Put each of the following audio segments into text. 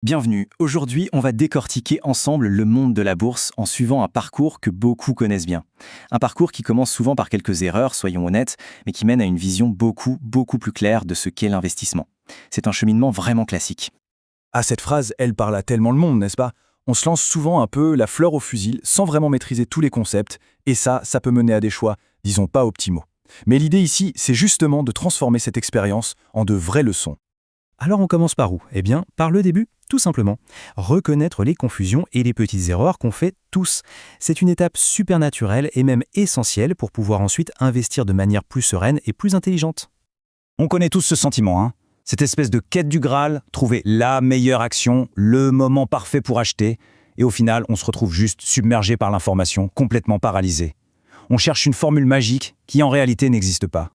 Bienvenue. Aujourd'hui, on va décortiquer ensemble le monde de la bourse en suivant un parcours que beaucoup connaissent bien. Un parcours qui commence souvent par quelques erreurs, soyons honnêtes, mais qui mène à une vision beaucoup plus claire de ce qu'est l'investissement. C'est un cheminement vraiment classique. Ah, cette phrase, elle parle à tellement le monde, n'est-ce pas? On se lance souvent un peu la fleur au fusil, sans vraiment maîtriser tous les concepts, et ça peut mener à des choix, disons pas optimaux. Mais l'idée ici, c'est justement de transformer cette expérience en de vraies leçons. Alors on commence par où? Eh bien, par le début, tout simplement. Reconnaître les confusions et les petites erreurs qu'on fait tous. C'est une étape super naturelle et même essentielle pour pouvoir ensuite investir de manière plus sereine et plus intelligente. On connaît tous ce sentiment, hein? Cette espèce de quête du Graal, trouver la meilleure action, le moment parfait pour acheter, et au final, on se retrouve juste submergé par l'information, complètement paralysé. On cherche une formule magique qui en réalité n'existe pas.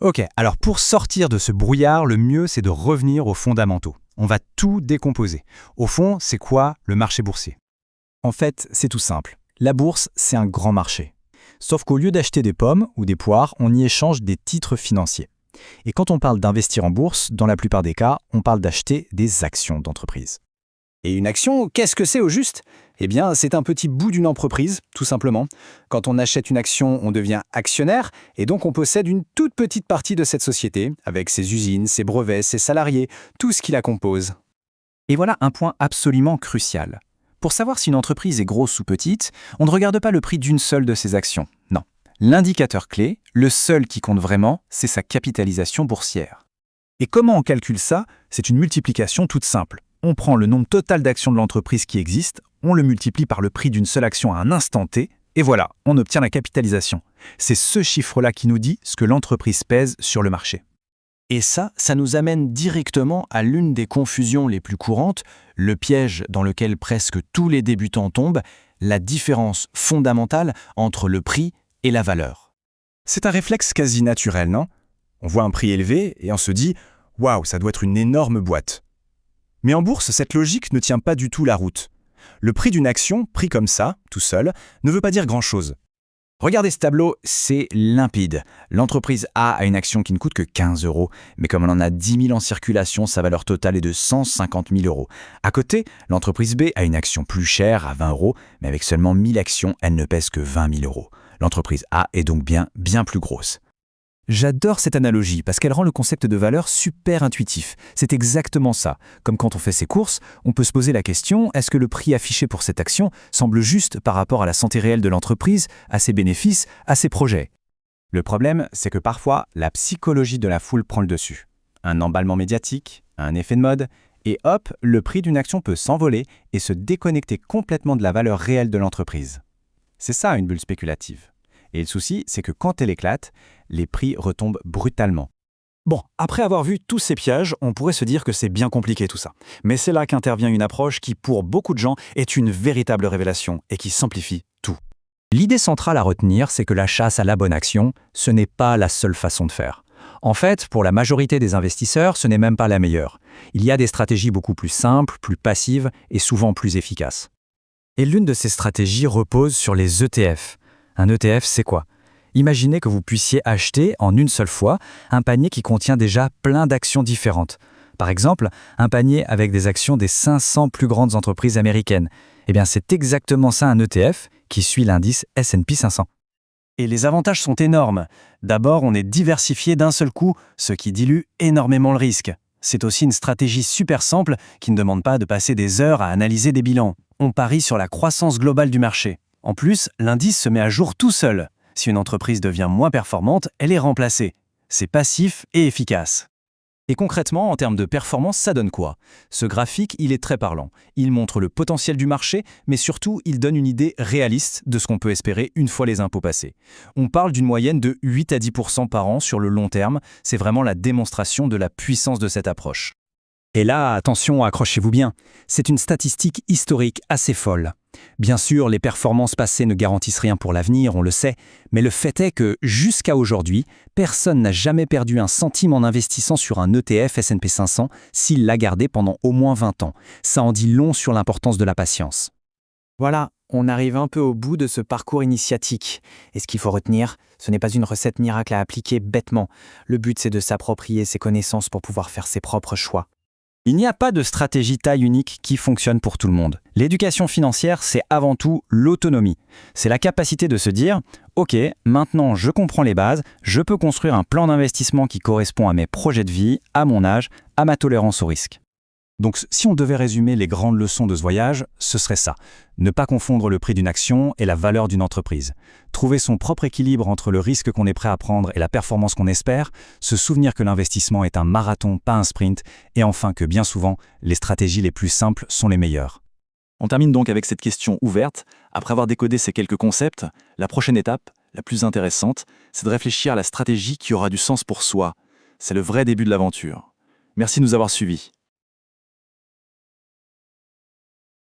Ok, alors pour sortir de ce brouillard, le mieux c'est de revenir aux fondamentaux. On va tout décomposer. Au fond, c'est quoi le marché boursier? En fait, c'est tout simple. La bourse, c'est un grand marché. Sauf qu'au lieu d'acheter des pommes ou des poires, on y échange des titres financiers. Et quand on parle d'investir en bourse, dans la plupart des cas, on parle d'acheter des actions d'entreprise. Et une action, qu'est-ce que c'est au juste? Eh bien, c'est un petit bout d'une entreprise, tout simplement. Quand on achète une action, on devient actionnaire, et donc on possède une toute petite partie de cette société, avec ses usines, ses brevets, ses salariés, tout ce qui la compose. Et voilà un point absolument crucial. Pour savoir si une entreprise est grosse ou petite, on ne regarde pas le prix d'une seule de ses actions. Non. L'indicateur clé, le seul qui compte vraiment, c'est sa capitalisation boursière. Et comment on calcule ça? C'est une multiplication toute simple. On prend le nombre total d'actions de l'entreprise qui existe, on le multiplie par le prix d'une seule action à un instant T, et voilà, on obtient la capitalisation. C'est ce chiffre-là qui nous dit ce que l'entreprise pèse sur le marché. Et ça nous amène directement à l'une des confusions les plus courantes, le piège dans lequel presque tous les débutants tombent, la différence fondamentale entre le prix et la valeur. C'est un réflexe quasi naturel, non? On voit un prix élevé et on se dit « Waouh, ça doit être une énorme boîte ». Mais en bourse, cette logique ne tient pas du tout la route. Le prix d'une action, pris comme ça, tout seul, ne veut pas dire grand-chose. Regardez ce tableau, c'est limpide. L'entreprise A a une action qui ne coûte que 15 €, mais comme elle en a 10 000 en circulation, sa valeur totale est de 150 000 €. À côté, l'entreprise B a une action plus chère, à 20 €, mais avec seulement 1000 actions, elle ne pèse que 20 000 €. L'entreprise A est donc bien plus grosse. J'adore cette analogie parce qu'elle rend le concept de valeur super intuitif. C'est exactement ça. Comme quand on fait ses courses, on peut se poser la question, est-ce que le prix affiché pour cette action semble juste par rapport à la santé réelle de l'entreprise, à ses bénéfices, à ses projets? Le problème, c'est que parfois, la psychologie de la foule prend le dessus. Un emballement médiatique, un effet de mode, et hop, le prix d'une action peut s'envoler et se déconnecter complètement de la valeur réelle de l'entreprise. C'est ça une bulle spéculative. Et le souci, c'est que quand elle éclate, les prix retombent brutalement. Bon, après avoir vu tous ces pièges, on pourrait se dire que c'est bien compliqué tout ça. Mais c'est là qu'intervient une approche qui, pour beaucoup de gens, est une véritable révélation et qui simplifie tout. L'idée centrale à retenir, c'est que la chasse à la bonne action, ce n'est pas la seule façon de faire. En fait, pour la majorité des investisseurs, ce n'est même pas la meilleure. Il y a des stratégies beaucoup plus simples, plus passives et souvent plus efficaces. Et l'une de ces stratégies repose sur les ETF. Un ETF, c'est quoi? Imaginez que vous puissiez acheter en une seule fois un panier qui contient déjà plein d'actions différentes. Par exemple, un panier avec des actions des 500 plus grandes entreprises américaines. Eh bien, c'est exactement ça un ETF qui suit l'indice S&P 500. Et les avantages sont énormes. D'abord, on est diversifié d'un seul coup, ce qui dilue énormément le risque. C'est aussi une stratégie super simple qui ne demande pas de passer des heures à analyser des bilans. On parie sur la croissance globale du marché. En plus, l'indice se met à jour tout seul. Si une entreprise devient moins performante, elle est remplacée. C'est passif et efficace. Et concrètement, en termes de performance, ça donne quoi? Ce graphique, il est très parlant. Il montre le potentiel du marché, mais surtout, il donne une idée réaliste de ce qu'on peut espérer une fois les impôts passés. On parle d'une moyenne de 8 à 10% par an sur le long terme. C'est vraiment la démonstration de la puissance de cette approche. Et là, attention, accrochez-vous bien. C'est une statistique historique assez folle. Bien sûr, les performances passées ne garantissent rien pour l'avenir, on le sait, mais le fait est que, jusqu'à aujourd'hui, personne n'a jamais perdu un centime en investissant sur un ETF S&P 500 s'il l'a gardé pendant au moins 20 ans. Ça en dit long sur l'importance de la patience. Voilà, on arrive un peu au bout de ce parcours initiatique. Et ce qu'il faut retenir, ce n'est pas une recette miracle à appliquer bêtement. Le but, c'est de s'approprier ses connaissances pour pouvoir faire ses propres choix. Il n'y a pas de stratégie taille unique qui fonctionne pour tout le monde. L'éducation financière, c'est avant tout l'autonomie. C'est la capacité de se dire « Ok, maintenant je comprends les bases, je peux construire un plan d'investissement qui correspond à mes projets de vie, à mon âge, à ma tolérance au risque. » Donc si on devait résumer les grandes leçons de ce voyage, ce serait ça. Ne pas confondre le prix d'une action et la valeur d'une entreprise. Trouver son propre équilibre entre le risque qu'on est prêt à prendre et la performance qu'on espère. Se souvenir que l'investissement est un marathon, pas un sprint. Et enfin que bien souvent, les stratégies les plus simples sont les meilleures. On termine donc avec cette question ouverte. Après avoir décodé ces quelques concepts, la prochaine étape, la plus intéressante, c'est de réfléchir à la stratégie qui aura du sens pour soi. C'est le vrai début de l'aventure. Merci de nous avoir suivis.